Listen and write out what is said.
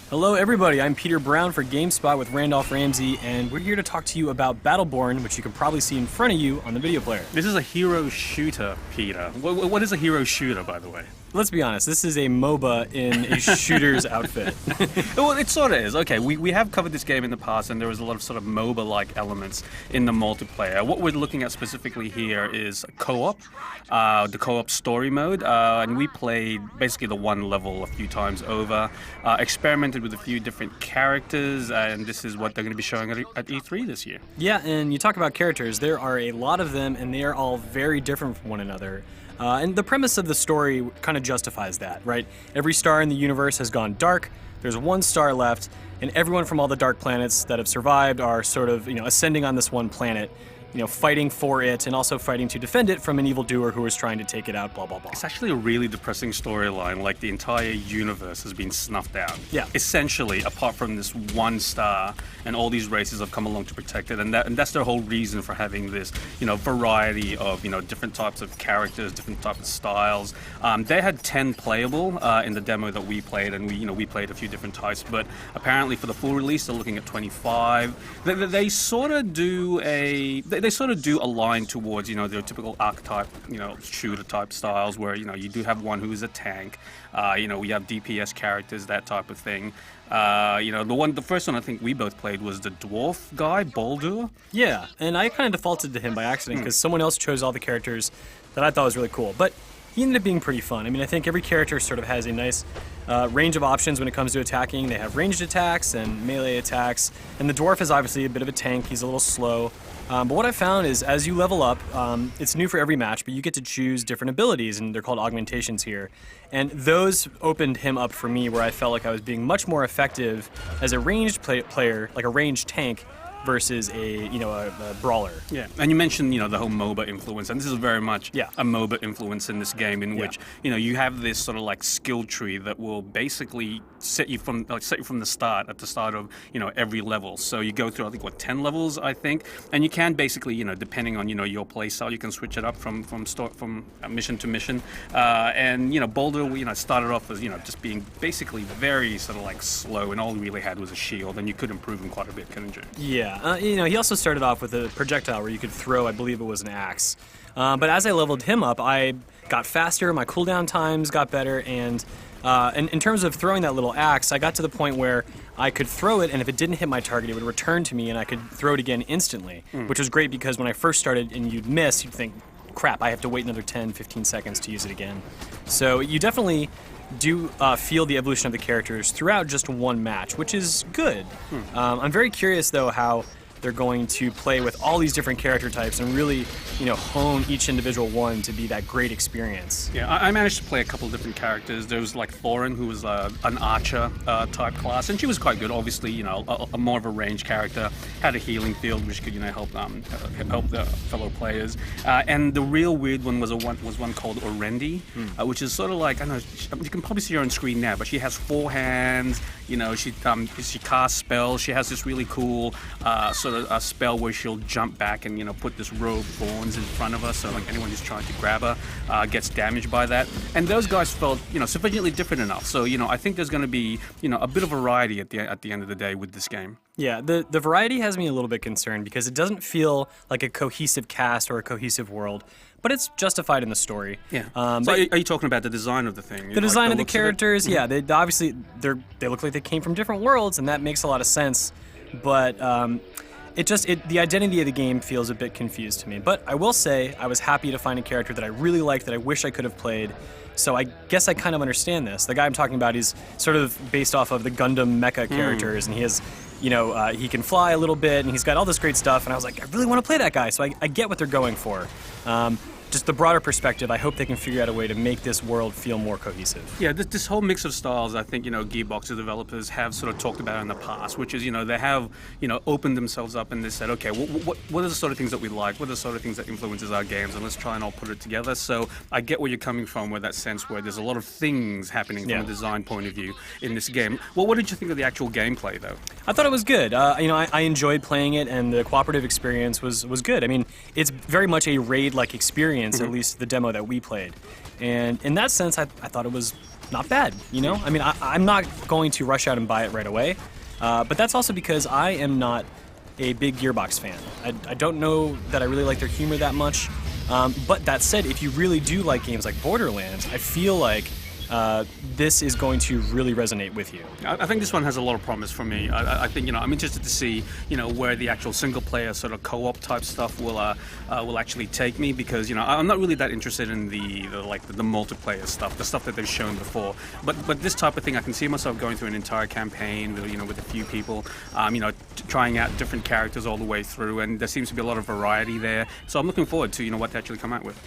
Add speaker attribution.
Speaker 1: Hello everybody, I'm Peter Brown for GameSpot with Randolph Ramsey, and we're here to talk to you about Battleborn, which you can probably see in front of you on the video player.
Speaker 2: This is a hero shooter, Peter. What is a hero shooter, by the way?
Speaker 1: Let's be honest, this is a MOBA in a shooter's outfit.
Speaker 2: Well, it sort of is. Okay, we have covered this game in the past, and there was a lot of sort of MOBA-like elements in the multiplayer. What we're looking at specifically here is co-op, the co-op story mode, and we played basically the one level a few times over, experimented with a few different characters, and this is what they're going to be showing at E3 this year.
Speaker 1: Yeah, and you talk about characters, there are a lot of them, and they are all very different from one another. And the premise of the story kind of justifies that, right? Every star in the universe has gone dark, there's one star left, and everyone from all the dark planets that have survived are sort of, ascending on this one planet, fighting for it and also fighting to defend it from an evildoer who is trying to take it out, blah, blah, blah.
Speaker 2: It's actually a really depressing storyline, like the entire universe has been snuffed out.
Speaker 1: Yeah.
Speaker 2: Essentially, apart from this one star, and all these races have come along to protect it, and that's their whole reason for having this, variety of, different types of characters, different types of styles. They had 10 playable in the demo that we played, and we played a few different types, but apparently for the full release, they're looking at 25. They sort of do they sort of do align towards, their typical archetype, shooter type styles where, you do have one who is a tank, we have DPS characters, that type of thing. The first one I think we both played was the dwarf guy, Baldur.
Speaker 1: Yeah, and I kind of defaulted to him by accident because someone else chose all the characters that I thought was really cool. But he ended up being pretty fun. I mean, I think every character sort of has a nice range of options when it comes to attacking. They have ranged attacks and melee attacks, and the dwarf is obviously a bit of a tank. He's a little slow. But what I found is as you level up, it's new for every match, but you get to choose different abilities, and they're called augmentations here. And those opened him up for me where I felt like I was being much more effective as a ranged player, like a ranged tank, versus a brawler.
Speaker 2: Yeah, and you mentioned the whole MOBA influence, and this is very much
Speaker 1: a
Speaker 2: MOBA influence in this game, in which you have this sort of like skill tree that will basically set you from the start at the start of every level. So you go through 10 levels I think, and you can basically depending on your play style, you can switch it up from mission to mission. And Boulder started off as just being basically very sort of like slow, and all he really had was a shield, and you could improve him quite a bit, couldn't you?
Speaker 1: Yeah. He also started off with a projectile where you could throw, I believe it was an axe. But as I leveled him up, I got faster, my cooldown times got better, and in terms of throwing that little axe, I got to the point where I could throw it, and if it didn't hit my target, it would return to me, and I could throw it again instantly, which was great because when I first started and you'd miss, you'd think, crap, I have to wait another 10, 15 seconds to use it again. So you definitely do feel the evolution of the characters throughout just one match, which is good. I'm very curious, though, how they're going to play with all these different character types and really, hone each individual one to be that great experience.
Speaker 2: Yeah, I managed to play a couple of different characters. There was like Thorin, who was an archer type class, and she was quite good. Obviously, a more of a ranged character, had a healing field which could, help the fellow players. And the real weird one was one called Orendi, which is sort of like, I don't know, you can probably see her on screen now, but she has 4 hands. She casts spells. She has this really cool sort of a spell where she'll jump back and put this row of thorns in front of her, so like anyone who's trying to grab her gets damaged by that. And those guys felt sufficiently different enough. So I think there's going to be a bit of variety at the end of the day with this game.
Speaker 1: Yeah, the variety has me a little bit concerned because it doesn't feel like a cohesive cast or a cohesive world, but it's justified in the story.
Speaker 2: Yeah. So are you talking about the design of the thing?
Speaker 1: The design of the characters, yeah. They obviously they look like they came from different worlds, and that makes a lot of sense. But the identity of the game feels a bit confused to me. But I will say I was happy to find a character that I really liked that I wish I could have played. So I guess I kind of understand this. The guy I'm talking about is sort of based off of the Gundam mecha characters, and he has, he can fly a little bit, and he's got all this great stuff, and I was like, I really want to play that guy, so I get what they're going for. Just the broader perspective, I hope they can figure out a way to make this world feel more cohesive.
Speaker 2: Yeah, this whole mix of styles, I think, Gearbox, the developers, have sort of talked about in the past, which is, they have, opened themselves up and they said, okay, what are the sort of things that we like? What are the sort of things that influences our games? And let's try and all put it together. So I get where you're coming from with that sense where there's a lot of things happening from a design point of view in this game. Well, what did you think of the actual gameplay, though?
Speaker 1: I thought it was good. I enjoyed playing it, and the cooperative experience was good. I mean, it's very much a raid-like experience experience, at least the demo that we played. And in that sense, I thought it was not bad, you know? I mean, I'm not going to rush out and buy it right away, but that's also because I am not a big Gearbox fan. I don't know that I really like their humor that much, but that said, if you really do like games like Borderlands, I feel like this is going to really resonate with you.
Speaker 2: I think this one has a lot of promise for me. I think, you know, I'm interested to see, you know, where the actual single player sort of co-op type stuff will actually take me, because, you know, I'm not really that interested in the multiplayer stuff, the stuff that they've shown before. But this type of thing, I can see myself going through an entire campaign with, you know, with a few people, you know, trying out different characters all the way through, and there seems to be a lot of variety there. So I'm looking forward to, you know, what they actually come out with.